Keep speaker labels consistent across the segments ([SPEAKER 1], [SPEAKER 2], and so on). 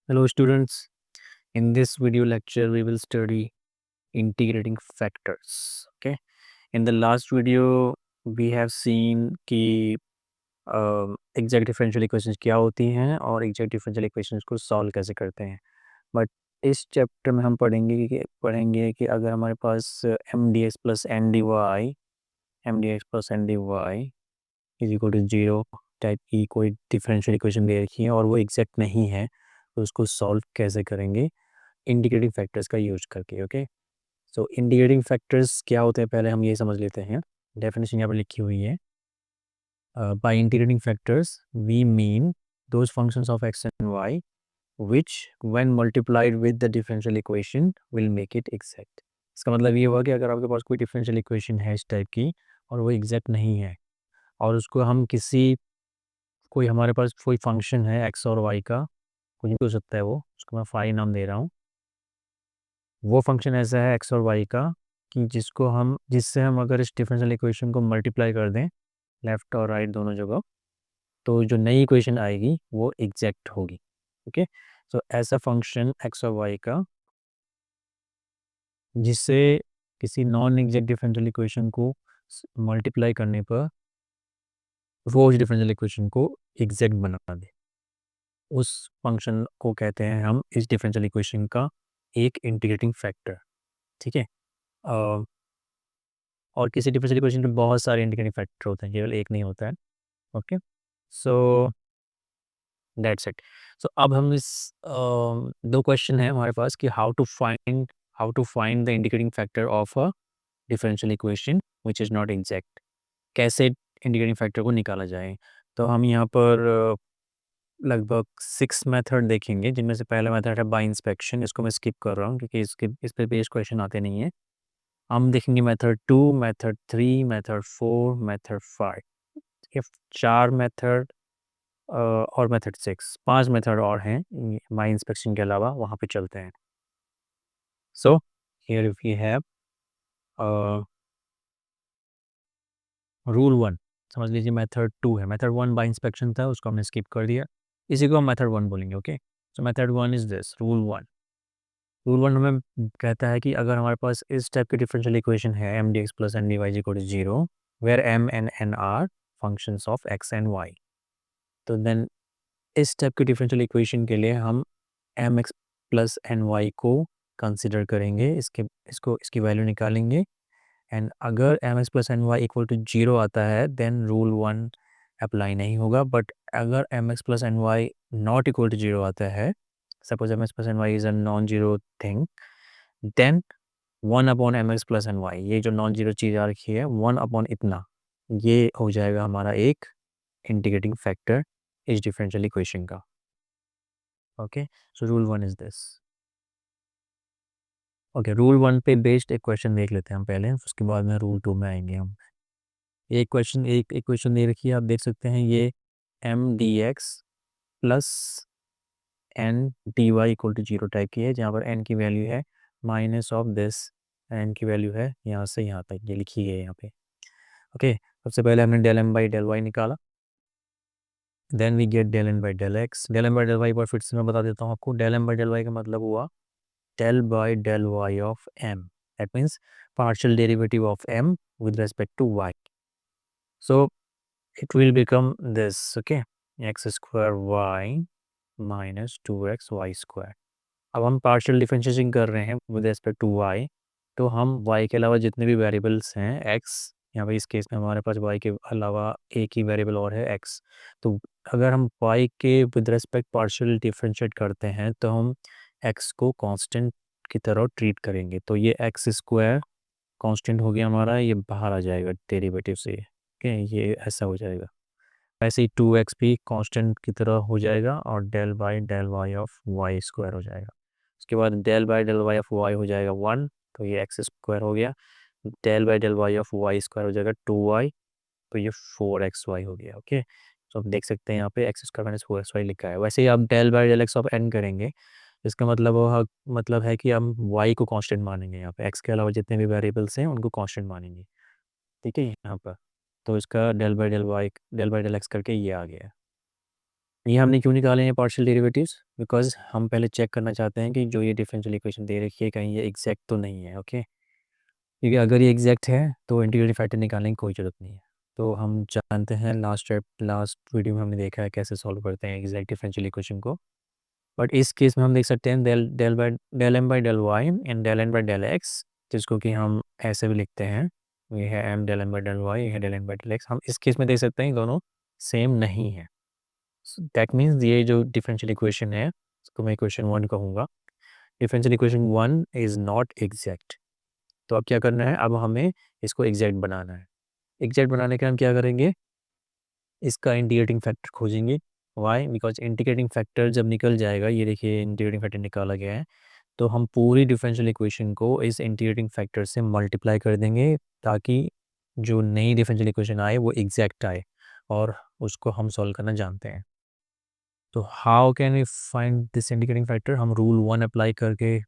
[SPEAKER 1] Hello students, in this video lecture we will study integrating factors. Okay, in the last video we have seen कि exact differential equations क्या होती हैं और exact differential equations को solve कैसे करते हैं। बट इस चैप्टर में हम पढ़ेंगे कि अगर हमारे पास M D x plus N D Y is equal to zero type की कोई डिफरेंशियल इक्वेशन दे रखी है और वो एग्जैक्ट नहीं है, तो उसको सॉल्व कैसे करेंगे इंटीग्रेटिंग फैक्टर्स का यूज करके। ओके, सो इंटीग्रेटिंग फैक्टर्स क्या होते हैं पहले हम ये समझ लेते हैं। डेफिनेशन यहाँ पर लिखी हुई है, by integrating factors we mean those functions of x and y which when multiplied with the differential equation will make it exact। इसका मतलब ये हुआ कि अगर आपके पास कोई डिफरेंशियल इक्वेशन है इस टाइप की और वो एग्जैक्ट नहीं है और उसको हम कोई हमारे पास कोई फंक्शन है एक्स और वाई का, कुछ भी हो सकता है, वो उसको मैं फाई नाम दे रहा हूँ। वो फंक्शन ऐसा है एक्स और वाई का कि जिससे हम अगर इस डिफरेंशियल इक्वेशन को मल्टीप्लाई कर दें लेफ़्ट और राइट दोनों जगह, तो जो नई इक्वेशन आएगी वो एग्जैक्ट होगी। ओके, सो ऐसा फंक्शन एक्स और वाई का जिससे किसी नॉन एग्जैक्ट डिफरेंशियल इक्वेशन को मल्टीप्लाई करने पर वो उस डिफरेंशियल इक्वेशन को एग्जैक्ट बना दे, उस फंक्शन को कहते हैं हम इस डिफरेंशियल इक्वेशन का एक इंटीग्रेटिंग फैक्टर। ठीक है, और किसी डिफरेंशियल इक्वेशन में बहुत सारे इंटीग्रेटिंग फैक्टर होते हैं, केवल एक नहीं होता है। Okay, so that's it. So अब हम दो क्वेश्चन है हमारे पास कि how to find the integrating factor of a differential equation which is not exact. कैसे इंटीग्रेटिंग फैक्टर को निकाला जाए। तो हम यहाँ पर लगभग 6 मेथड देखेंगे, जिनमें से पहला मेथड है बाय इंस्पेक्शन। इसको मैं स्किप कर रहा हूँ क्योंकि इस पे बेस्ड क्वेश्चन आते नहीं है। हम देखेंगे मेथड 2, मेथड 3, मेथड 4, मेथड 5। ये 4 मेथड और मेथड 6, 5 मेथड और हैं बाय इंस्पेक्शन के अलावा, वहाँ पे चलते हैं। So here we have rule 1। समझ लीजिए मेथड 2 है, मेथड 1 बाय इंस्पेक्शन था, उसको हमने स्किप कर दिया, इसी को हम मेथड 1 बोलेंगे। Okay, so method 1 is this, rule 1 हमें कहता है कि अगर हमारे पास इस टाइप की डिफरेंशियल इक्वेशन है M D x plus N D Y equal to zero, where M and N are functions of x and Y, तो देन इस टाइप की डिफरेंशियल इक्वेशन के लिए हम M x plus N Y को consider करेंगे, इसकी वैल्यू निकालेंगे। एंड अगर M x plus N y equal to zero आता है देन रूल 1 अप्लाई नहीं होगा। बट अगर M x plus N y not equal to zero आता है, suppose M x plus N y is a non zero thing, then 1/mx+ny, ये जो non zero चीज़ आ रखी है 1 इतना, ये हो जाएगा हमारा एक इंटीग्रेटिंग फैक्टर इस डिफरेंशियल इक्वेशन का। Okay, so rule 1 is this. Okay, rule 1 पे बेस्ड एक क्वेश्चन देख लेते हैं हम पहले, उसके बाद में रूल 2 में आएंगे हम। एक इक्वेशन दे रखी है, आप देख सकते हैं, ये M D x plus N D Y equal to zero type की है, जहाँ पर एन की वैल्यू है माइनस ऑफ दिस, एन की वैल्यू है यहाँ से यहाँ तक, ये लिखी है यहाँ पे। ओके, सबसे पहले हमने del M by del Y निकाला, then we get del N by del X. Del M by del Y पर फिर से मैं बता देता हूँ आपको, del M by del Y का मतलब हुआ del by del Y of M, that means partial derivative of M with respect to Y. So it will become this, okay, X square Y minus 2x Y square. अब हम partial differentiation कर रहे हैं with respect to Y, तो हम y के अलावा जितने भी वेरिएबल्स हैं x, यहाँ पे इस केस में हमारे पास y के अलावा एक ही वेरिएबल और है x, तो अगर हम y के विद रेस्पेक्ट पार्शियल डिफरेंशिएट करते हैं तो हम x को कांस्टेंट की तरह ट्रीट करेंगे, तो ये एक्स स्क्वायर कांस्टेंट हो गया हमारा, ये बाहर आ जाएगा डेरिवेटिव से। ओके, ये ऐसा हो जाएगा। ऐसे ही 2x भी कांस्टेंट की तरह हो जाएगा और del by del Y of y square हो जाएगा। उसके बाद del by del Y of y हो जाएगा 1, तो ये एक्स स्क्वायर हो गया। Del by del Y of y square हो जाएगा 2y, तो ये 4xy हो गया। ओके, तो आप देख सकते हैं यहाँ पे एक्स स्क्वायर माइनस 4xy लिखा है। वैसे ही आप del by del x of N करेंगे, इसका मतलब है कि हम y को कांस्टेंट मानेंगे, यहाँ पे x के अलावा जितने भी वेरिएबल्स हैं उनको कांस्टेंट मानेंगे। ठीक है, यहाँ पर तो इसका del by del Y del by del x करके ये आ गया। ये हमने क्यों निकाले हैं पार्शियल डेरिवेटिव्स? बिकॉज हम पहले चेक करना चाहते हैं कि जो ये डिफरेंशियल इक्वेशन दे रखी है कहीं ये एग्जैक्ट तो नहीं है। ओके, क्योंकि अगर ये एग्जैक्ट है तो इंटीग्रेटिंग फैक्टर निकालने की कोई ज़रूरत नहीं है। तो हम जानते हैं लास्ट वीडियो में हमने देखा है कैसे सॉल्व करते हैं एग्जैक्ट डिफरेंशियल इक्वेशन को। बट इस केस में हम देख सकते हैं del M by del y and del N by del x, जिसको कि हम ऐसे भी लिखते हैं, ये है M del N by del y, ये है del N by del x. हम इस केस में देख सकते हैं दोनों सेम नहीं है। दैट मीन्स ये जो डिफरेंशियल इक्वेशन है उसको मैं इक्वेशन 1 कहूँगा। Differential equation 1 is not exact. तो अब क्या करना है, अब हमें इसको एग्जैक्ट बनाना है। एग्जैक्ट बनाने के हम क्या करेंगे, इसका इंटीग्रेटिंग फैक्टर खोजेंगे। वाई? बिकॉज इंटीग्रेटिंग फैक्टर जब निकल जाएगा, ये देखिए इंटीग्रेटिंग फैक्टर निकाला गया है, तो हम पूरी डिफरेंशियल इक्वेशन को इस इंटीग्रेटिंग फैक्टर से मल्टीप्लाई कर देंगे ताकि जो नई डिफरेंशियल इक्वेशन आए वो एग्जैक्ट आए, और उसको हम सॉल्व करना जानते हैं। तो how can we find this indicating factor? हम रूल 1 अप्लाई करके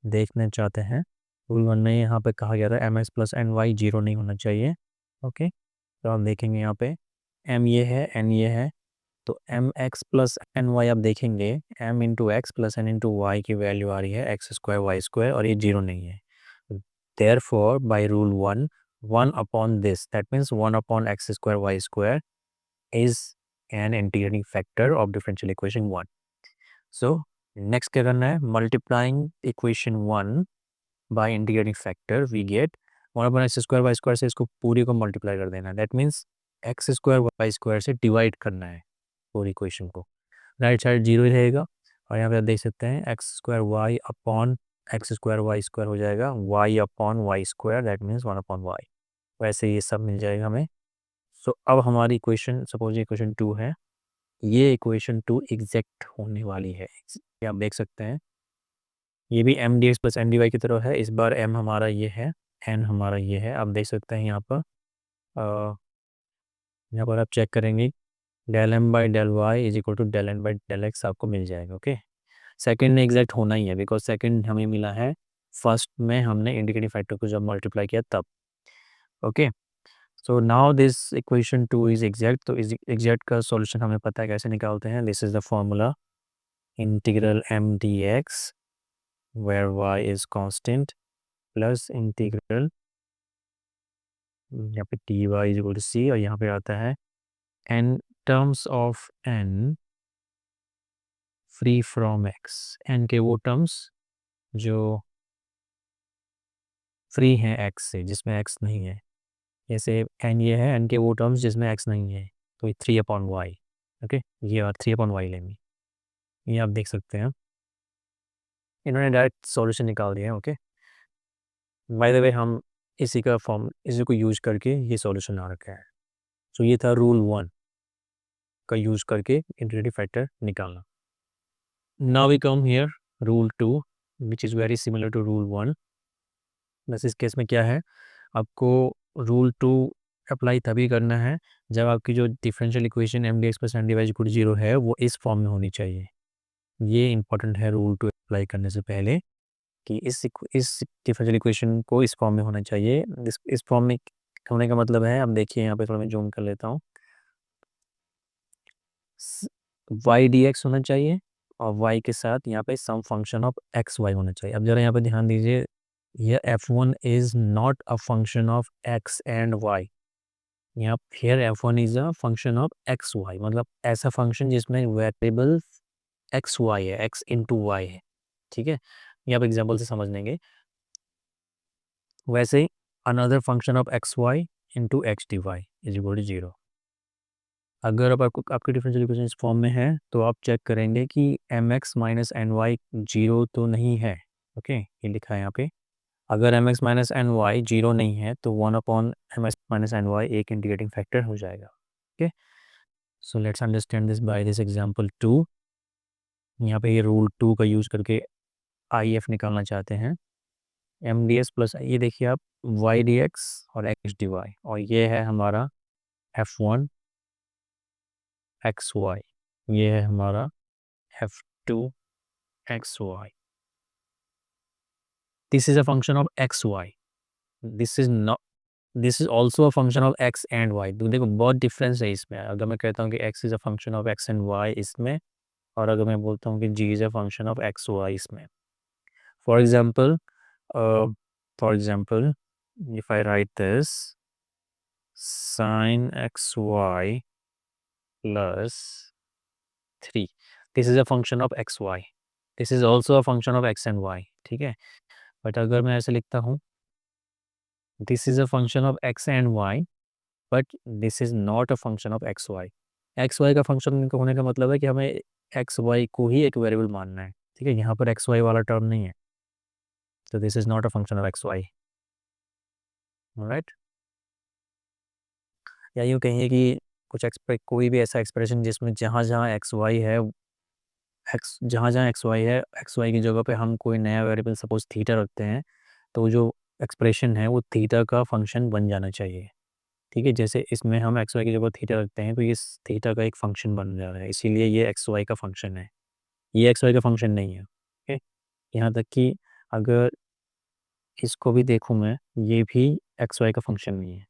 [SPEAKER 1] देखना चाहते हैं। रूल 1 में यहाँ पे कहा गया था M x plus N Y zero नहीं होना चाहिए। ओके, तो हम देखेंगे यहाँ पे एम ये है, एन ये है, तो M x plus N y आप देखेंगे M into x plus N into y की वैल्यू आ रही है एक्स स्क्वायर वाई स्क्वायर, और ये जीरो नहीं है। Therefore by rule 1, 1 upon this, that means 1 upon x square y square is an integrating factor of differential equation 1. So next क्या करना है, multiplying equation 1 by integrating factor we get 1 upon x square y square से इसको पूरी को multiply कर देना है। that means x square y square से divide करना है पूरी equation को। राइट साइड जीरो ही रहेगा, और यहाँ पे आप देख सकते हैं x square y upon x square y square हो जाएगा y upon y square, that means 1 upon y. वैसे ये सब मिल जाएगा हमें। सो अब हमारी इक्वेशन, सपोज इक्वेशन 2 है, ये इक्वेशन 2 एग्जैक्ट होने वाली है। ये आप देख सकते हैं, ये भी M D x plus N D y की तरह है। इस बार एम हमारा ये है, एन हमारा ये है। आप देख सकते हैं यहाँ पर आप चेक करेंगे del M by del Y is equal to del N by del X आपको मिल जाएगा। ओके, सेकंड में एग्जैक्ट होना ही है बिकॉज सेकंड हमें मिला है फर्स्ट में हमने इंडिकेटिंग फैक्टर को जब मल्टीप्लाई किया तब। Okay, so now this equation 2 is exact. तो इस एग्जैक्ट का सॉल्यूशन हमें पता है कैसे निकालते हैं। This is the formula integral M D X where Y is constant plus integral, यहाँ पे T Y is equal to C, और यहाँ पे आता है N terms of N free from X. N के वो टर्म्स जो फ्री हैं एक्स से, जिसमें एक्स नहीं है। जैसे एन ये है, एन के वो टर्म्स जिसमें एक्स नहीं है, तो 3 अपॉन वाई। ओके, ये और 3 अपॉन वाई लेंगे। ये आप देख सकते हैं इन्होंने डायरेक्ट सॉल्यूशन निकाल दिया है। ओके, बाय द वे हम इसी को यूज करके ये सॉल्यूशन आ रखा है। सो ये था रूल 1 का यूज करके इंटीग्रेटिंग फैक्टर निकालना। Now we come here rule 2 which is very similar to rule 1। बस इस केस में क्या है, आपको रूल 2 अप्लाई तभी करना है जब आपकी जो differential equation M D x plus N D Y equal to zero है वो इस फॉर्म में होनी चाहिए। ये इंपॉर्टेंट है रूल 2 अप्लाई करने से पहले कि इस डिफरेंशियल इक्वेशन को इस फॉर्म में होना चाहिए। इस फॉर्म में होने का मतलब है, अब देखिए यहाँ पे थोड़ा मैं जूम कर लेता हूँ, वाई डी एक्स होना चाहिए और वाई के साथ यहाँ पे सम फंक्शन ऑफ एक्स वाई होना चाहिए। अब जरा यहाँ पे ध्यान दीजिए, ये f1 is not a function of x and y। यहाँ फिर f1 is a function of X Y, मतलब ऐसा फंक्शन जिसमें वेरिएबल एक्स वाई है, x इंटू वाई है। ठीक है, ये आप एग्जाम्पल से समझ लेंगे। वैसे ही another function of X Y into X D Y is equal to zero. अगर अब आपको आपकी डिफरेंशियल इक्वेशन इस फॉर्म में है तो आप चेक करेंगे कि M X minus N Y zero तो नहीं है। ओके, ये लिखा है यहाँ पे। अगर M X minus N Y zero नहीं है तो 1 upon M X minus N Y एक इंटीग्रेटिंग फैक्टर हो जाएगा। Okay, so let's understand this by this example 2। यहाँ पे ये रूल 2 का यूज़ करके आई एफ निकालना चाहते हैं। एम डी एस प्लस ये देखिए आप वाई डी एक्स और एक्स डी वाई, और ये है हमारा एफ वन एक्स वाई, ये है हमारा F two X Y. This is a function of X Y, this is not this is also a function of x and Y. तो देखो बहुत डिफरेंस है इसमें। अगर मैं कहता हूँ कि X is a function of x and Y इसमें, और अगर मैं बोलता हूँ कि G is a function of X Y इसमें। For example, if I write this sin xy plus 3, this is a function of X Y, this is also a function of x and Y, ठीक है। But अगर मैं ऐसे लिखता हूँ, this is a function of x and Y, but this is not a function of X Y. X Y का function होने का मतलब है कि हमें एक्स वाई को ही एक वेरिएबल मानना है, ठीक है। यहाँ पर एक्स वाई वाला टर्म नहीं है, तो this is not a function of X Y, right. या यूँ कहिए कि कोई भी ऐसा एक्सप्रेशन जिसमें जहाँ जहाँ एक्स वाई है, जहाँ जहाँ एक्स वाई है, एक्स वाई की जगह पे हम कोई नया वेरिएबल सपोज थीटा रखते हैं, तो जो एक्सप्रेशन है वो थीटा का फंक्शन बन जाना चाहिए, ठीक है। जैसे इसमें हम एक्स वाई की जगह थीटा रखते हैं, तो ये थीटा का एक फंक्शन बन जा रहा है, इसीलिए ये एक्स वाई का फंक्शन है, ये एक्स वाई का फंक्शन नहीं है, ओके। यहाँ तक कि अगर इसको भी देखूँ मैं, ये भी एक्स वाई का फंक्शन नहीं है,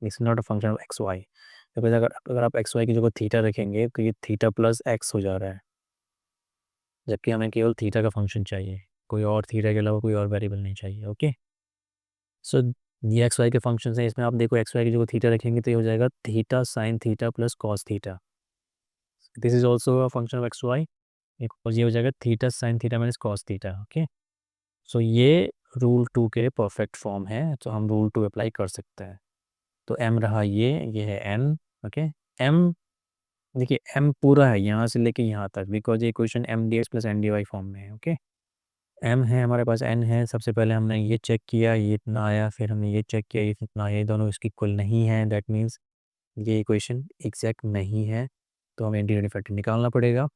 [SPEAKER 1] it's not a function of X Y. तो फिर अगर अगर आप एक्स वाई की जगह थीटा रखेंगे तो ये थीटा प्लस एक्स हो जा रहा है, जबकि हमें केवल थीटा का फंक्शन चाहिए, कोई और थीटा के अलावा कोई और वेरिएबल नहीं चाहिए, ओके। सो ये एक्स वाई के फंक्शन हैं, इसमें आप देखो एक्स वाई की जगह थीटा रखेंगे तो ये हो जाएगा theta sine theta plus cos theta, this is also a function of X Y. एक और ये हो जाएगा theta sine theta minus cos theta, okay. So ये रूल 2 के परफेक्ट फॉर्म है, तो हम रूल 2 अप्लाई कर सकते हैं। तो एम रहा ये है एन, ओके। एम, देखिए एम पूरा है यहाँ से लेके यहाँ तक, बिकॉज ये question M D x plus N D Y form में है, ओके। एम है हमारे पास, एन है, सबसे पहले हमने ये चेक किया ये इतना आया, फिर हमने ये चेक किया ये इतना आया, ये दोनों इसकी इक्वल नहीं है, दैट मीन्स ये इक्वेशन एग्जैक्ट नहीं है, तो हमें इंटीग्रेटिंग फैक्टर निकालना पड़ेगा।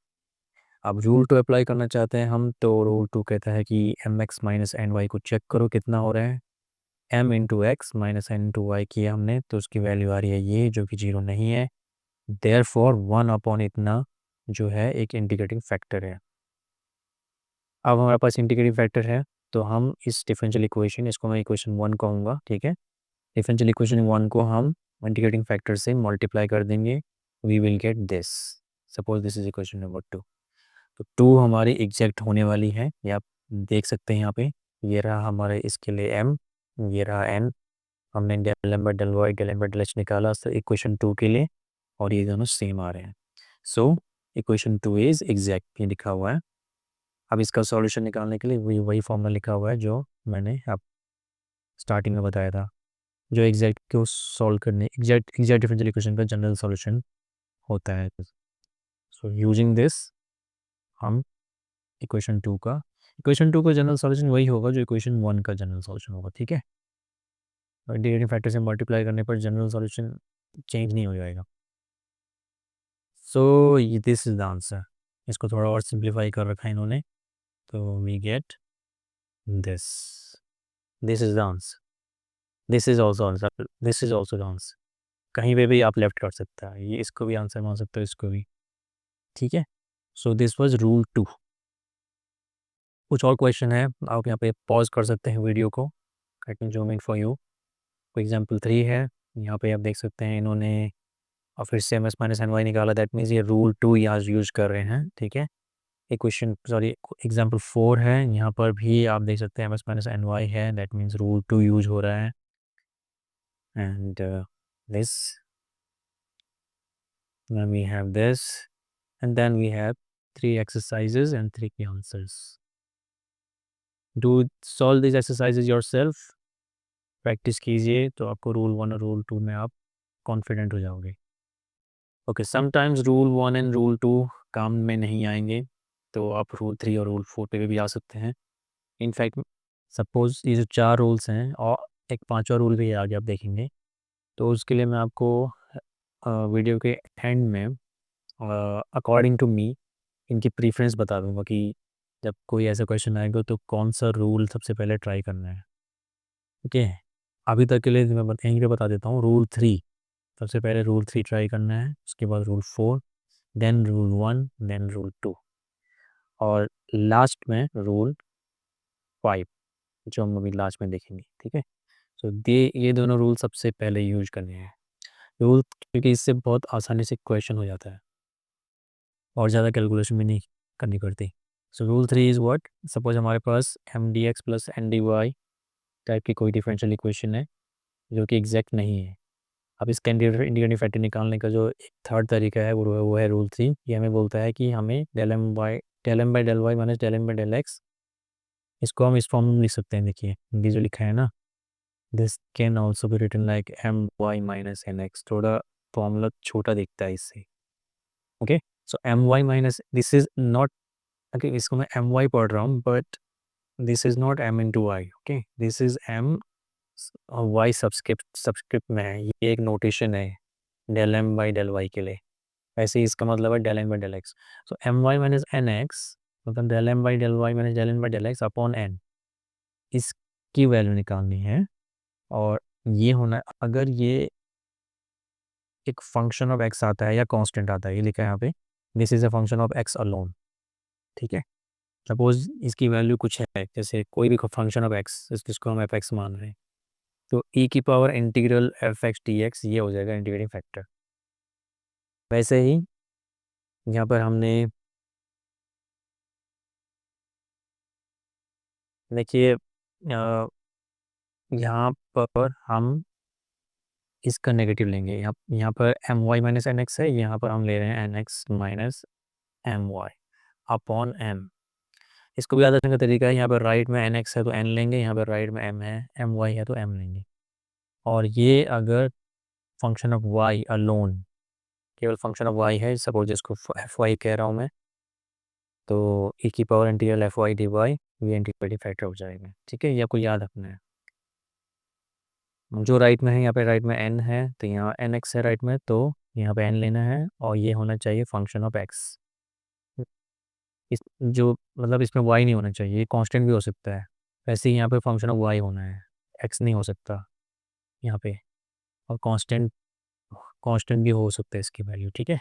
[SPEAKER 1] अब रूल 2 अप्लाई करना चाहते हैं हम, तो रूल 2 कहता है कि M X minus N Y को चेक करो कितना हो रहा है। M into X minus N into Y किया हमने, तो उसकी वैल्यू आ रही है ये, जो कि 0 नहीं है, देयर फॉर 1 अपॉन इतना जो है एक इंटीग्रेटिंग फैक्टर है। अब हमारे पास इंटीग्रेटिंग फैक्टर है, तो हम इस डिफरेंशियल इक्वेशन, इसको मैं इक्वेशन 1 कहूँगा, ठीक है। डिफरेंशियल इक्वेशन 1 को हम इंटीग्रेटिंग फैक्टर से मल्टीप्लाई कर देंगे, we will get this. Suppose this is equation number 2, तो 2 हमारी एग्जैक्ट होने वाली है, ये आप देख सकते हैं यहाँ पे। ये रहा हमारे इसके लिए एम, ये रहा एन, हमने del M by del Y del M by del H निकाला इक्वेशन 2 के लिए, और ये दोनों सेम आ रहे हैं। सो इक्वेशन 2 इज एग्जैक्ट, ये लिखा हुआ है। अब इसका सॉल्यूशन निकालने के लिए वही फॉर्मूला लिखा हुआ है जो मैंने आप स्टार्टिंग में बताया था, जो एग्जैक्ट को सॉल्व करने, एग्जैक्ट डिफरेंशियल इक्वेशन का जनरल सॉल्यूशन होता है। सो यूजिंग दिस हम इक्वेशन टू का जनरल सॉल्यूशन वही होगा जो इक्वेशन 1 का जनरल सॉल्यूशन होगा, ठीक है। इंटीग्रेटिंग फैक्टर से मल्टीप्लाई करने पर जनरल सॉल्यूशन चेंज नहीं हो जाएगा। So this is the answer. इसको थोड़ा और सिंप्लीफाई कर रखा है इन्होंने, तो we get this, this is the answer, this is also answer, this is also the answer. कहीं पे भी आप लेफ्ट कर सकता है, ये इसको भी आंसर मान सकते हो, इसको भी, ठीक है। So this was rule 2। कुछ और क्वेश्चन है, आप यहाँ पे पॉज कर सकते हैं वीडियो को, I can zoom in for you. Example 3 है, यहाँ पे आप देख सकते हैं इन्होंने, और फिर से M S minus N Y निकाला, दैट मीन्स ये रूल 2 यहाँ यूज कर रहे हैं, ठीक है। इक्वेशन सॉरी एग्जाम्पल 4 है, यहाँ पर भी आप देख सकते हैं M S minus N Y है, दैट मीन्स रूल 2 यूज हो रहा है। And this, then we have this, and then we have 3 exercises and 3 answers. Do solve these exercises yourself, practice कीजिए तो आपको रूल 1 और रूल 2 में आप कॉन्फिडेंट हो जाओगे। Okay, sometimes rule 1 and rule 2 काम में नहीं आएंगे, तो आप रूल 3 और रूल 4 पे भी आ सकते हैं। इनफैक्ट सपोज ये जो 4 रूल्स हैं और एक 5वां रूल भी आगे आप देखेंगे, तो उसके लिए मैं आपको वीडियो के एंड में अकॉर्डिंग टू मी इनकी प्रीफरेंस बता दूंगा कि जब कोई ऐसा क्वेश्चन आएगा तो कौन सा रूल सबसे पहले ट्राई करना है, ओके। अभी तक के लिए मैं यहीं पे बता देता हूँ, रूल 3, सबसे पहले रूल 3 ट्राई करना है, उसके बाद rule 4, then rule 1, then rule 2, और लास्ट में रूल 5, जो हम अभी लास्ट में देखेंगे, ठीक है। सो ये दोनों रूल सबसे पहले यूज करने हैं रूल, क्योंकि इससे बहुत आसानी से क्वेश्चन हो जाता है और ज़्यादा कैलकुलेशन भी नहीं करनी पड़ती। So rule 3 is what, suppose हमारे पास M D x plus N D Y type की कोई डिफरेंशियल इक्वेशन है जो कि एग्जैक्ट नहीं है। अब इसका इंडिकेटिव फैक्टर निकालने का जो एक थर्ड तरीका है वो है रूल 3। ये हमें बोलता है कि हमें del M by del Y minus del M by del X, इसको हम इस फॉर्म में लिख सकते हैं। देखिए ये जो लिखा है ना, this can also be written like M Y minus N X, थोड़ा फॉर्मूला छोटा दिखता है इससे। Okay, so M Y minus this is not, okay इसको मैं एम वाई पढ़ रहा हूँ but this is not M into Y. Okay, this is M Y subscript में है, ये एक नोटेशन है del M by del Y के लिए। वैसे ही इसका मतलब है del M by del X. So M Y minus N X मतलब del M by del Y minus del M by del X upon N, इसकी वैल्यू निकालनी है। और ये होना, अगर ये एक फंक्शन ऑफ एक्स आता है या कांस्टेंट आता है, ये लिखा है यहाँ पे this is a function of X alone. ठीक है, सपोज इसकी वैल्यू कुछ है, जैसे कोई भी फंक्शन ऑफ एक्स जिसको हम एफ एक्स मान रहे हैं, तो ई की power integral F x D x ये हो जाएगा इंटीग्रेटिंग फैक्टर। वैसे ही यहाँ पर हमने देखिए यहाँ पर हम इसका नेगेटिव लेंगे। यहाँ पर M Y minus N X है, यहाँ पर हम ले रहे हैं N X minus M Y upon M. इसको भी याद रखने का तरीका है, यहाँ पर राइट में एन एक्स है तो एन लेंगे, यहाँ पर राइट में एम है, एम वाई है तो एम लेंगे। और ये अगर फंक्शन ऑफ वाई अलोन, केवल फंक्शन ऑफ वाई है, सपोज इसको एफ वाई कह रहा हूँ मैं, तो ई की power integral F Y D Y ये इंटीग्रेटिंग फैक्टर हो जाएगा। ठीक है, ये आपको याद रखना है। जो राइट में है, यहाँ पे राइट में एन है तो यहाँ एन एक्स है राइट में, तो यहाँ पे एन लेना है और ये होना चाहिए फंक्शन ऑफ एक्स। इस जो मतलब इसमें वाई नहीं होना चाहिए, ये कांस्टेंट भी हो सकता है। वैसे ही यहाँ पे फंक्शन ऑफ वाई होना है, एक्स नहीं हो सकता यहाँ पे। और कांस्टेंट कांस्टेंट भी हो सकता है इसकी वैल्यू। ठीक है,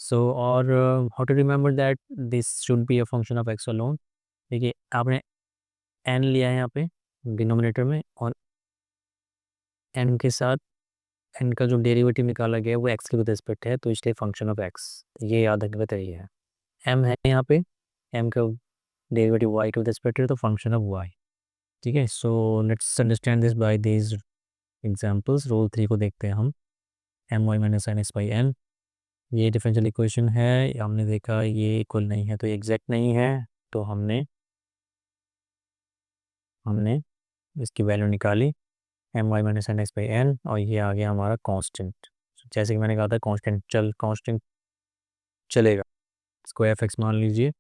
[SPEAKER 1] सो और how to remember that this should be a function of X alone. देखिए आपने एन लिया है यहाँ पे डिनोमिनेटर में, और एन के साथ एन का जो डेरिवेटिव निकाला गया है वो एक्स के रिस्पेक्ट है, तो इसलिए फंक्शन ऑफ एक्स, ये याद रखने का तरीका है। एम है यहाँ पे, एम का डेरिवेटिव वाई के रिस्पेक्ट है तो फंक्शन ऑफ वाई। ठीक है, so let's understand this by this examples. Rule 3 को देखते हैं हम। M Y minus N X by N, ये डिफरेंशियल इक्वेशन है, हमने देखा ये इक्वल नहीं है तो एग्जैक्ट नहीं है, तो हमने हमने इसकी वैल्यू निकाली M Y minus N X by N, और ये आ गया हमारा कांस्टेंट। जैसे कि मैंने कहा था कांस्टेंट चलेगा, इसको एफ एक्स मान लीजिए।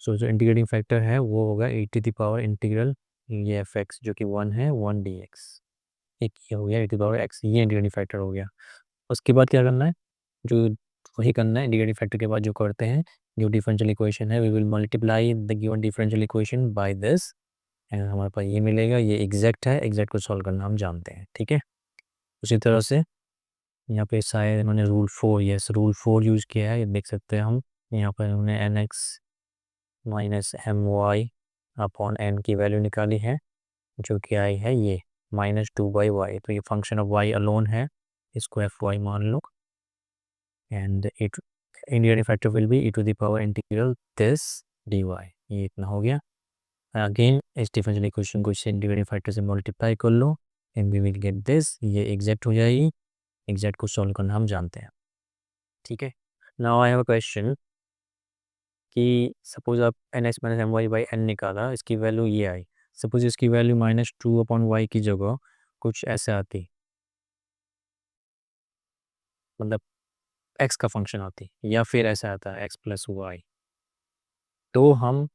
[SPEAKER 1] सो जो इंटीग्रेटिंग फैक्टर है वो होगा ए टू द पावर इंटीग्रल ये एफ एक्स जो कि 1 है 1 डी एक्स, एक ये हो गया ए टू द पावर एक्स, ये इंटीग्रेटिंग फैक्टर हो गया। उसके बाद क्या करना है, जो वही करना है इंटीग्रेटिंग फैक्टर के बाद जो करते हैं, जो डिफरेंशियल इक्वेशन है we will multiply the given differential equation by this, and हमारे पास ये मिलेगा, ये एग्जैक्ट है, एग्जैक्ट को सॉल्व करना हम जानते हैं। ठीक है, उसी तरह से यहाँ पे शायद इन्होंने रूल 4 यूज़ किया है, ये देख सकते हैं हम। यहाँ पर उन्होंने N X minus M Y upon N की वैल्यू निकाली है जो कि आई है ये -2/y, तो ये फंक्शन ऑफ y अलोन है, इसको एफ वाई मान लो। And it Indian factor will be E to the power integral this D Y, ये इतना हो गया। अगेन इस डिफरेंशियल इक्वेशन को इससे इंटीग्रेटिंग फैक्टर से मल्टीप्लाई कर लो and we will get this, ये एग्जैक्ट हो जाएगी। एग्जैक्ट को सॉल्व करना हम जानते हैं। ठीक है, now I have a question कि सपोज आप N X minus M Y by N निकाला, इसकी वैल्यू ये आई। सपोज इसकी वैल्यू -2/y की जगह कुछ ऐसे आती, मतलब एक्स का फंक्शन आती, या फिर ऐसा आता है एक्स प्लस वाई, तो हम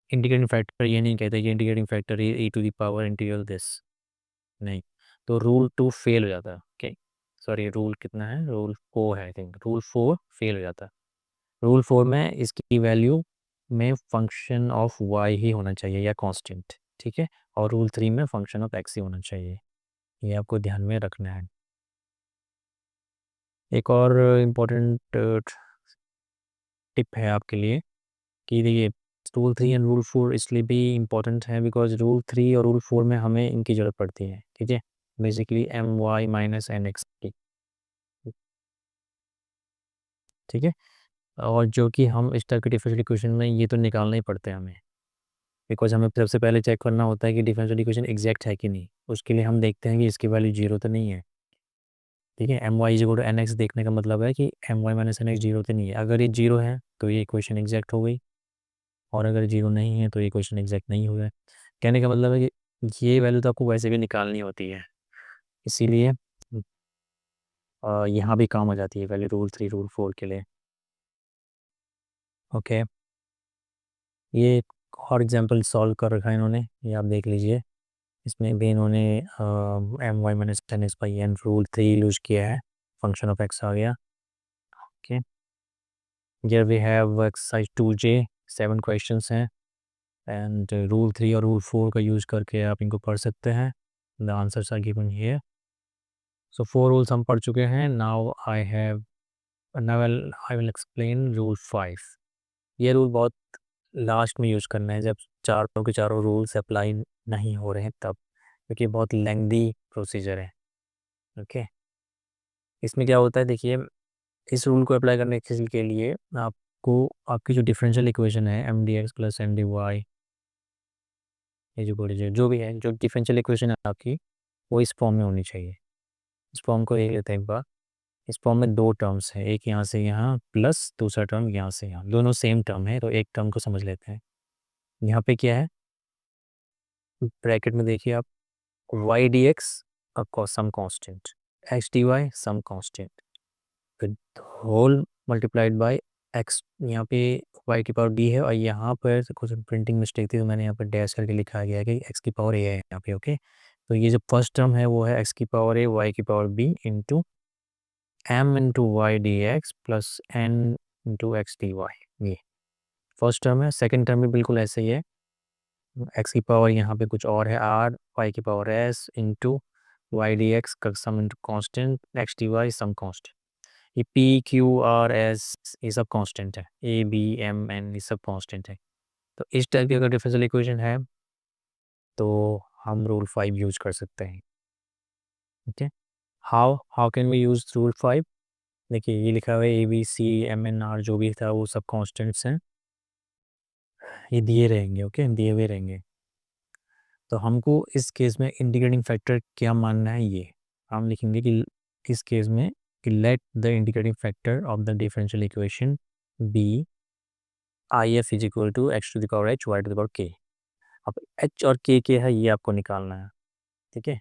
[SPEAKER 1] इंटीग्रेटिंग फैक्टर ये नहीं कहते कि integrating factor E to the power integral this, नहीं, तो रूल 2 फेल हो जाता है। ओके, सॉरी रूल कितना है, रूल 4 है आई थिंक, रूल 4 फेल हो जाता है। रूल 4 में इसकी वैल्यू में फंक्शन ऑफ वाई ही होना चाहिए या कांस्टेंट। ठीक है, और रूल 3 में फंक्शन ऑफ एक्स ही होना चाहिए, ये आपको ध्यान में रखना है। एक और इम्पोर्टेंट टिप है आपके लिए कि देखिए रूल 3 एंड रूल 4 इसलिए भी इम्पोर्टेंट है बिकॉज रूल 3 और रूल 4 में हमें इनकी ज़रूरत पड़ती है, ठीक है, basically M Y minus N X की, ठीक है। और जो कि हम इस टाइप के डिफरेंशियल इक्वेशन में ये तो निकालना ही पड़ता है हमें, बिकॉज हमें सबसे पहले चेक करना होता है कि डिफरेंशियल इक्वेशन एग्जैक्ट है कि नहीं। उसके लिए हम देखते हैं कि इसकी वैल्यू जीरो तो नहीं है, ठीक है। M Y equal to N X देखने का मतलब है कि M Y minus N X zero तो नहीं है। अगर ये जीरो है तो ये इक्वेशन एग्जैक्ट हो गई, और अगर जीरो नहीं है तो ये इक्वेशन एग्जैक्ट नहीं हुआ है। कहने का मतलब है कि ये वैल्यू तो आपको वैसे भी निकालनी होती है, इसीलिए यहाँ भी काम आ जाती है वैल्यू रूल 3 रूल 4 के लिए। ओके, ये और एग्जांपल सॉल्व कर रखा है इन्होंने, ये आप देख लीजिए। इसमें भी इन्होंने M Y minus ten X by N rule 3 use किया है, फंक्शन ऑफ एक्स आ गया। Okay, here we have exercise 2J, 7 questions हैं एंड रूल 3 और रूल 4 का यूज करके आप इनको पढ़ सकते हैं। The answers are given here. So 4 rules हम पढ़ चुके हैं। Now I will explain rule 5। ये रूल बहुत लास्ट में यूज करना है जब चारों के चारों रूल्स अप्लाई नहीं हो रहे हैं तब, क्योंकि बहुत लेंदी प्रोसीजर है। ओके, इसमें क्या होता है देखिए, इस रूल को अप्लाई करने के लिए आपको आपकी जो डिफरेंशियल इक्वेशन है M D x plus N D Y, ये जो बोलिए जो भी है, जो डिफरेंशियल इक्वेशन है आपकी, वो इस फॉर्म में होनी चाहिए। इस फॉर्म को देख लेते हैं एक बार। इस फॉर्म में दो टर्म्स है, एक यहाँ से यहाँ प्लस दूसरा टर्म यहाँ से यहाँ, दोनों सेम टर्म है, तो एक टर्म को समझ लेते हैं। यहाँ पे क्या है, ब्रैकेट में देखिए आप, Y D X some constant, X D Y some constant, फिर होल मल्टीप्लाइड बाय एक्स, यहाँ पे वाई की पावर बी है, और यहाँ पर कुछ प्रिंटिंग मिस्टेक थी तो मैंने यहाँ पर डैश करके लिखा गया है कि एक्स की पावर ए है यहाँ पे। ओके, तो ये जो फर्स्ट टर्म है वो है एक्स की पावर ए वाई की power B into M into Y D x plus N into X D Y, ये फर्स्ट टर्म है। सेकेंड टर्म भी बिल्कुल ऐसे ही है, एक्स की पावर यहाँ पे कुछ और है आर, वाई की power S into Y D X का some into constant, X D Y some constant, ये पी क्यू आर एस ये सब कांस्टेंट है, ए बी एम एन ये सब कांस्टेंट है। तो इस टाइप की अगर डिफरेंशियल इक्वेशन है तो हम रूल 5 यूज कर सकते हैं। Okay, how how can we use rule 5? देखिए ये लिखा हुआ है A B C M N R जो भी था वो सब कांस्टेंट्स हैं, ये दिए रहेंगे। ओके, दिए हुए रहेंगे। तो हमको इस केस में इंटीग्रेटिंग फैक्टर क्या मानना है, ये हम लिखेंगे कि इस केस में कि let the integrating factor of the differential equation be I F is equal to X to the power H Y to the power K. अब एच और के है ये आपको निकालना है, ठीक है।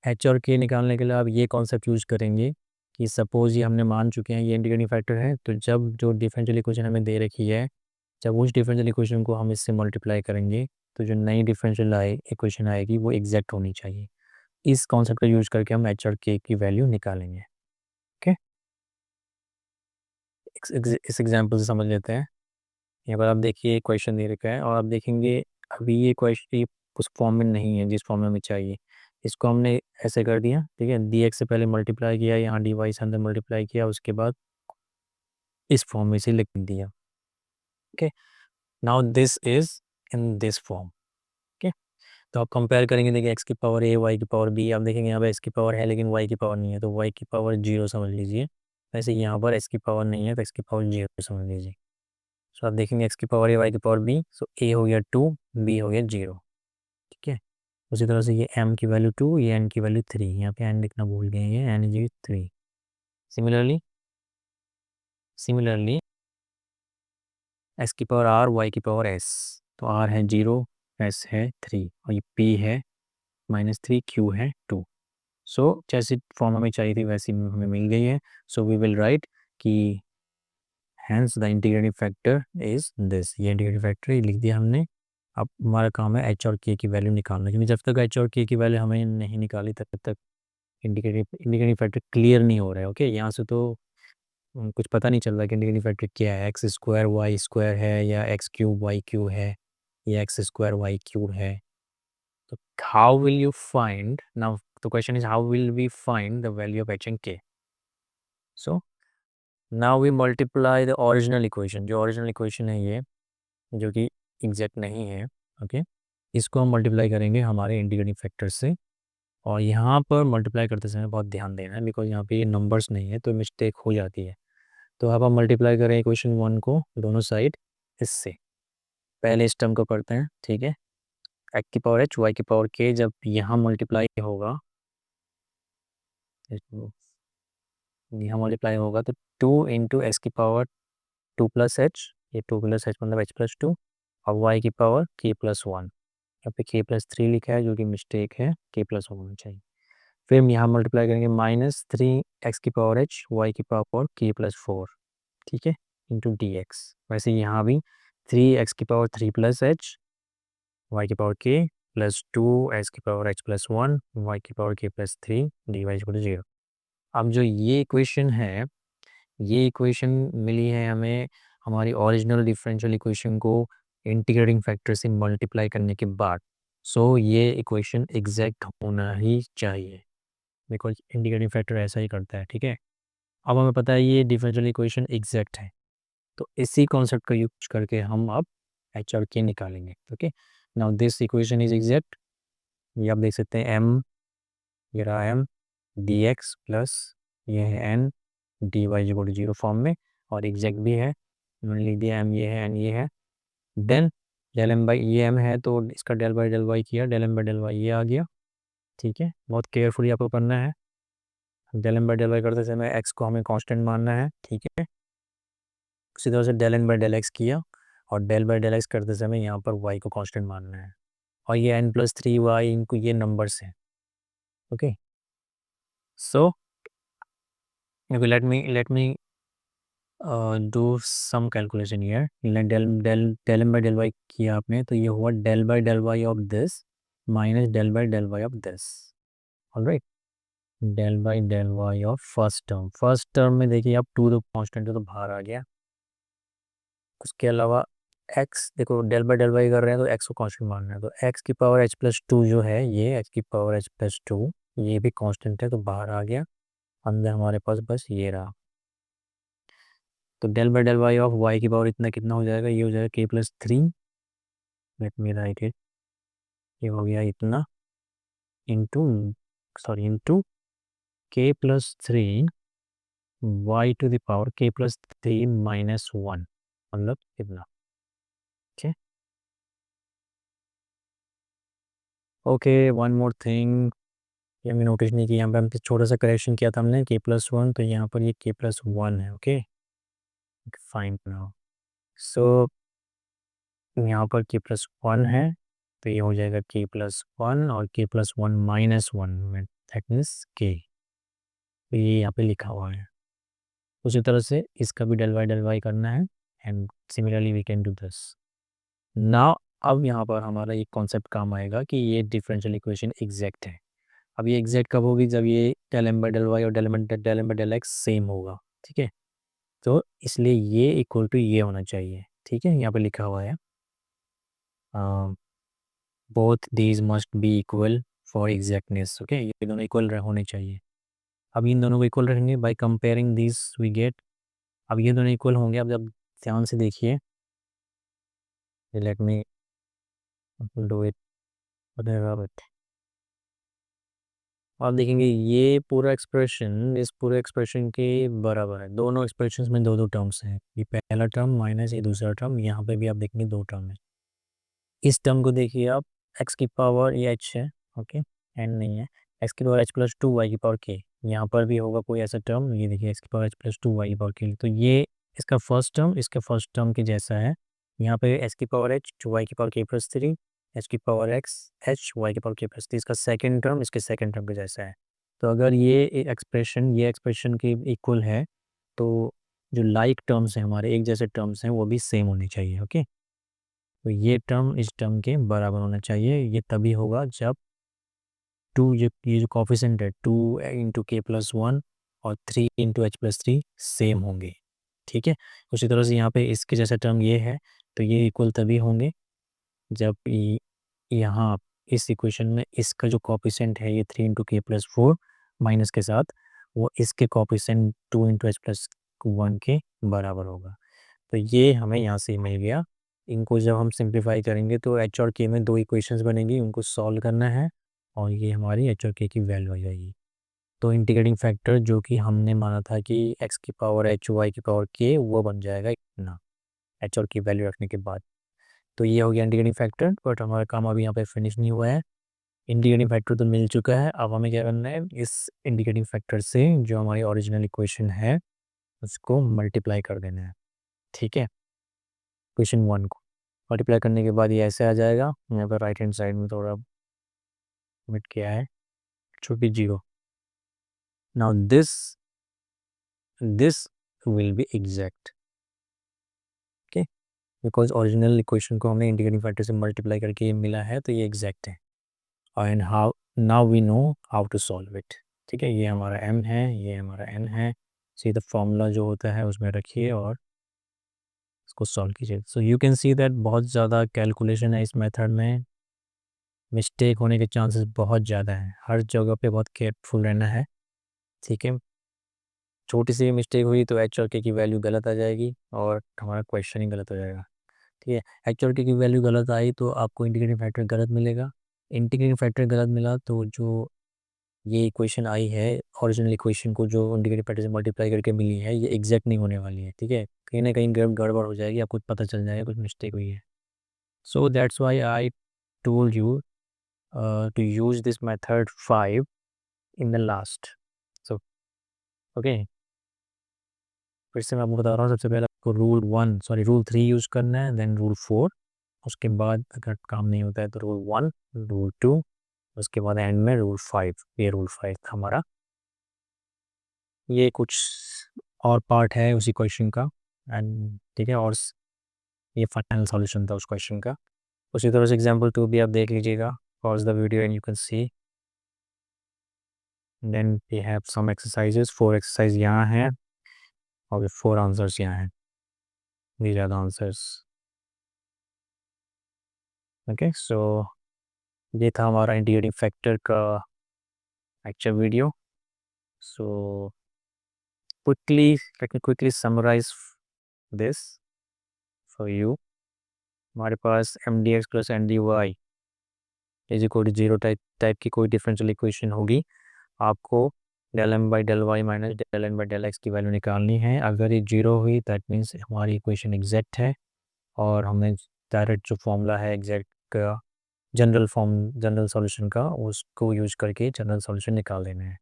[SPEAKER 1] एच और के निकालने के लिए आप ये कॉन्सेप्ट यूज करेंगे कि सपोज ये हमने मान चुके हैं ये इंटीग्रेटिंग फैक्टर है, तो जब जो डिफरेंशियल इक्वेशन हमें दे रखी है, जब उस डिफरेंशियल इक्वेशन को हम इससे मल्टीप्लाई करेंगे तो जो नई डिफरेंशियल इक्वेशन आएगी वो एग्जैक्ट होनी चाहिए। इस कॉन्सेप्ट का यूज करके हम एच और के की वैल्यू निकालेंगे। ओके, इस एग्जाम्पल से समझ लेते हैं। यहाँ पर आप देखिए क्वेश्चन दे रखा है और आप देखेंगे अभी ये क्वेश्चन उस फॉर्म में नहीं है जिस फॉर्म में हमें चाहिए। इसको हमने ऐसे कर दिया, ठीक है, डी एक्स से पहले मल्टीप्लाई किया, यहाँ डी वाई से अंदर मल्टीप्लाई किया, उसके बाद इस फॉर्म में से लिख दिया। Okay, now this is in this form. Okay, तो आप कंपेयर करेंगे, देखिए एक्स की पावर ए वाई की पावर बी, आप देखेंगे यहाँ पर एक्स की पावर है लेकिन वाई की पावर नहीं है, तो वाई की पावर जीरो समझ लीजिए। वैसे यहाँ पर एक्स की पावर नहीं है तो एक्स की पावर जीरो समझ लीजिए। सो आप देखेंगे एक्स की पावर ए वाई की पावर बी, सो ए हो गया 2, बी हो गया 0, ठीक है। उसी तरह से ये m की वैल्यू 2, ये n की वैल्यू 3, यहाँ पे n लिखना भूल गए, ये n इज 3। सिमिलरली x की पावर r, y की पावर s, तो r है 0, s है 3 और ये p है -3, q है 2। सो जैसी फॉर्म हमें चाहिए थी वैसी हमें मिल गई है। सो वी विल राइट कि hence the integrating factor is this, ये इंटीग्रेटिंग फैक्टर ये लिख दिया हमने। अब हमारा काम है एच और के की वैल्यू निकालना, क्योंकि जब तक एच और के की वैल्यू हमें नहीं निकाली तब तक इंडिकेटिव फैक्टर क्लियर नहीं हो रहा है। ओके, यहाँ से तो कुछ पता नहीं चल रहा कि इंडिकेटिव फैक्टर क्या है, एक्स स्क्वायर वाई स्क्वायर है या एक्स क्यूब वाई क्यूब है या एक्स स्क्वायर वाई क्यूब है। तो how will you find now, the question is how will we find the value of H and K. So now we multiply the original equation, जो original equation है ये जो कि exact नहीं है। Okay, इसको हम मल्टीप्लाई करेंगे हमारे इंटीग्रेटिंग फैक्टर से। और यहाँ पर मल्टीप्लाई करते समय बहुत ध्यान देना है, बिकॉज यहाँ पे ये नंबर्स नहीं है तो मिस्टेक हो जाती है। तो अब हम मल्टीप्लाई करें इक्वेशन 1 को दोनों साइड इससे। पहले इस टर्म को करते हैं, ठीक है। एक्स की पावर एच वाई की पावर के जब यहाँ मल्टीप्लाई होगा, यहाँ मल्टीप्लाई होगा तो 2 इंटू एक्स की पावर 2 प्लस एच, ये 2 प्लस एच मतलब h+2, और वाई की पावर k+1। यहाँ पे k+3 लिखा है जो कि मिस्टेक है, k+1 होना चाहिए। फिर हम यहाँ मल्टीप्लाई करेंगे -3 एक्स की पावर एच वाई की पावर k+4, ठीक है, इंटू डी एक्स। वैसे यहाँ भी 3 एक्स की पावर 3 प्लस एच वाई की पावर k प्लस 2 एक्स की पावर h+1 वाई की power k+3 D Y equal to 0। अब जो ये इक्वेशन है, ये इक्वेशन मिली है हमें हमारी ओरिजिनल डिफरेंशियल इक्वेशन को इंटीग्रेटिंग फैक्टर से मल्टीप्लाई करने के बाद। सो ये इक्वेशन एग्जैक्ट होना ही चाहिए, बिकॉज इंटीग्रेटिंग फैक्टर ऐसा ही करता है, ठीक है। अब हमें पता है ये डिफरेंशियल इक्वेशन एग्जैक्ट है, तो इसी कॉन्सेप्ट का यूज करके हम अब एच और के निकालेंगे। Okay, now this equation is exact. ये आप देख सकते हैं m, ये रहा m dx प्लस ये है n dy equal to 0 form में, और एग्जैक्ट भी है। मैंने लिख दिया m ये है n ये है। देन डेल m बाई ये m है तो इसका डेल बाई डेल y किया, del m by del y ये आ गया, ठीक है। बहुत केयरफुली आपको करना है। Del m by del y करते समय x को हमें कांस्टेंट मानना है, ठीक है। उसी तरह से del n by del x किया, और डेल बाई डेल x करते समय यहाँ पर y को कांस्टेंट मानना है। और ये n+3y इनको ये नंबर्स हैं। Okay, so let me do some calculation here. Del m by del y किया आपने तो ये हुआ del by del y of this minus del by del y of this. Alright, del by del y of first term में देखिए आप 2 तो constant है तो बाहर आ गया। उसके अलावा x देखो डेल बाई डेल y कर रहे हैं तो x को कांस्टेंट मानना है, तो x की पावर h+2 जो है ये x की पावर h+2 ये भी कांस्टेंट है तो बाहर आ गया। अंदर हमारे पास बस ये रहा। तो del by del y of y की पावर इतना कितना हो जाएगा, ये हो जाएगा k+3। Let me right it, ये हो गया इतना into into k+3 y to the power k+3 -1 मतलब इतना, ठीक है। ओके, वन मोर थिंग ये हमने नोटिस नहीं किया, यहाँ पे हमने छोटा सा करेक्शन किया था हमने k+1, तो यहाँ पर ये k+1 है। ओके फाइन नाउ, सो यहाँ पर k+1 है तो ये हो जाएगा k+1 और k+1 -1 दैट मीन्स k, तो ये यहाँ पे लिखा हुआ है। उसी तरह से इसका भी डेल वाई करना है, and similarly we can do this now. अब यहाँ पर हमारा एक कॉन्सेप्ट काम आएगा कि ये डिफरेंशियल इक्वेशन एग्जैक्ट है। अब ये एग्जैक्ट कब होगी, जब ये del m by del y और del m by del x same होगा, ठीक है। तो इसलिए ये इक्वल टू ये होना चाहिए, ठीक है। यहाँ पे लिखा हुआ है both these must be equal for exactness. Okay, ये दोनों इक्वल होने चाहिए। अब इन दोनों को इक्वल रखेंगे by comparing this we get. अब ये दोनों इक्वल होंगे, अब जब ध्यान से देखिए, let me do it but आप देखेंगे ये पूरा एक्सप्रेशन इस पूरे एक्सप्रेशन के बराबर है। दोनों एक्सप्रेशंस में दो दो टर्म्स हैं, ये पहला टर्म माइनस ये दूसरा टर्म, यहाँ पे भी आप देखेंगे दो टर्म है। इस टर्म को देखिए आप, एक्स की पावर ये एच है, ओके एन नहीं है, एक्स की पावर h+2 वाई की पावर के, यहाँ पर भी होगा कोई ऐसा टर्म, ये देखिए एक्स की पावर h+2 वाई की पावर के, तो ये इसका फर्स्ट टर्म इसके फर्स्ट टर्म के जैसा है। यहाँ पे एक्स की पावर एच वाई की पावर k+3, एच की पावर एक्स एच वाई की पावर k+3, इसका सेकेंड टर्म इसके सेकेंड टर्म के जैसा है। तो अगर ये एक्सप्रेशन के इक्वल है तो जो लाइक टर्म्स हैं हमारे एक जैसे टर्म्स हैं वो भी सेम होने चाहिए। ओके, तो ये टर्म इस टर्म के बराबर होना चाहिए। ये तभी होगा जब ये जो कॉफिशेंट है 2 इंटू k+1 और 3 इंटू h+3 सेम होंगे, ठीक है। उसी तरह से यहाँ पे इसके जैसा टर्म ये है, तो ये इक्वल तभी होंगे जब यहाँ इस इक्वेशन में इसका जो कॉफिशेंट है ये 3 इंटू k+4 माइनस के साथ वो इसके कॉफिशेंट 2 इंटू h+1 के बराबर होगा। तो ये हमें यहाँ से मिल गया इनको जब हम सिंप्लीफाई करेंगे तो एच और के में दो इक्वेशंस बनेंगी, उनको सॉल्व करना है और ये हमारी एच और के की वैल्यू आ जाएगी। तो इंटीग्रेटिंग फैक्टर जो कि हमने माना था कि एक्स की पावर एच, वाई की पावर के, वो बन जाएगा इतना एच और की वैल्यू रखने के बाद। तो ये हो गया इंटीग्रेटिंग फैक्टर, बट हमारा काम अभी यहाँ पे फिनिश नहीं हुआ है। इंटीग्रेटिंग फैक्टर तो मिल चुका है, अब हमें क्या करना है, इस इंटीग्रेटिंग फैक्टर से जो हमारी ओरिजिनल इक्वेशन है उसको मल्टीप्लाई कर देना है। ठीक है, इक्वेशन 1 को मल्टीप्लाई करने के बाद ये ऐसे आ जाएगा। यहाँ पर राइट हैंड साइड में थोड़ा मिट किया है, छोटी zero. Now this will be exact, okay, because original equation को हमने इंटीग्रेटिंग फैक्टर से मल्टीप्लाई करके ये मिला है, तो ये एग्जैक्ट है। And how now we know how to solve it. ठीक है, ये हमारा m है, ये हमारा n है, सीधा फॉर्मूला जो होता है उसमें रखिए और इसको सॉल्व कीजिए। So you can see that बहुत ज़्यादा कैलकुलेशन है इस मेथड में, मिस्टेक होने के चांसेस बहुत ज़्यादा हैं, हर जगह पे बहुत केयरफुल रहना है। ठीक है, छोटी सी भी मिस्टेक हुई तो एच और के की वैल्यू गलत आ जाएगी और हमारा क्वेश्चन ही गलत हो जाएगा। ठीक है, एच और के की वैल्यू गलत आई तो आपको इंटीग्रेटिंग फैक्टर गलत मिलेगा। इंटीग्रेटिंग फैक्टर गलत मिला तो जो ये इक्वेशन आई है, ओरिजिनल इक्वेशन को जो इंटीग्रेटिंग फैक्टर से मल्टीप्लाई करके मिली है, ये एग्जैक्ट नहीं होने वाली है। ठीक है, कहीं ना कहीं गड़बड़ हो जाएगी, आपको पता चल जाएगा कुछ मिस्टेक हुई है। So that's why I told you to use this method 5 in the last. So okay, फिर से मैं आपको बता रहा हूँ, सबसे पहले आपको रूल 3 यूज़ करना है, देन रूल 4, उसके बाद अगर काम नहीं होता है तो रूल 1, रूल 2, उसके बाद एंड में रूल 5। ये रूल 5 था हमारा। ये कुछ और पार्ट है उसी क्वेश्चन का एंड ठीक है, और ये फाइनल सॉल्यूशन था उस क्वेश्चन का। उसी तरह से एग्जाम्पल 2 भी आप देख लीजिएगा, pause the video and you can see. Then we have some exercises, 4 exercise यहाँ हैं और 4 आंसर्स यहाँ हैं। These are the answers. Okay, so ये था हमारा इंटीग्रेटिंग फैक्टर का lecture video. So let me quickly summarize this for you. हमारे पास M D x plus N D Y is equal to zero type की कोई डिफरेंशियल इक्वेशन होगी, आपको del M by del Y minus del N by del X की value निकालनी है। अगर ये जीरो हुई दैट मीन्स हमारी इक्वेशन एग्जैक्ट है और हमने डायरेक्ट जो फॉर्मूला है एग्जैक्ट का, जनरल सॉल्यूशन का, उसको यूज करके जनरल सॉल्यूशन निकाल देना है।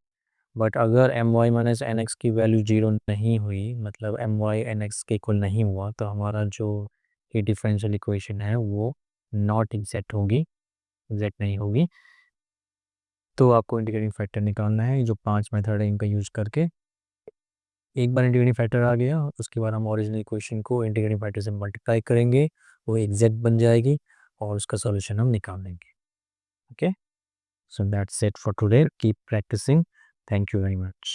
[SPEAKER 1] बट अगर M Y minus N X की वैल्यू जीरो नहीं हुई, मतलब एम वाई एन एक्स के इक्वल नहीं हुआ, तो हमारा जो ये डिफरेंशियल इक्वेशन है वो नॉट एग्जैक्ट होगी, एग्जैक्ट नहीं होगी। तो आपको इंटीग्रेटिंग फैक्टर निकालना है, जो 5 मेथड है इनका यूज करके। एक बार इंटीग्रेटिंग फैक्टर आ गया, उसके बाद हम ओरिजिनल इक्वेशन को इंटीग्रेटिंग फैक्टर से मल्टीप्लाई करेंगे, वो एग्जैक्ट बन जाएगी और उसका सॉल्यूशन हम निकाल लेंगे। Okay, so that's it for today. Keep practicing. Thank you very much.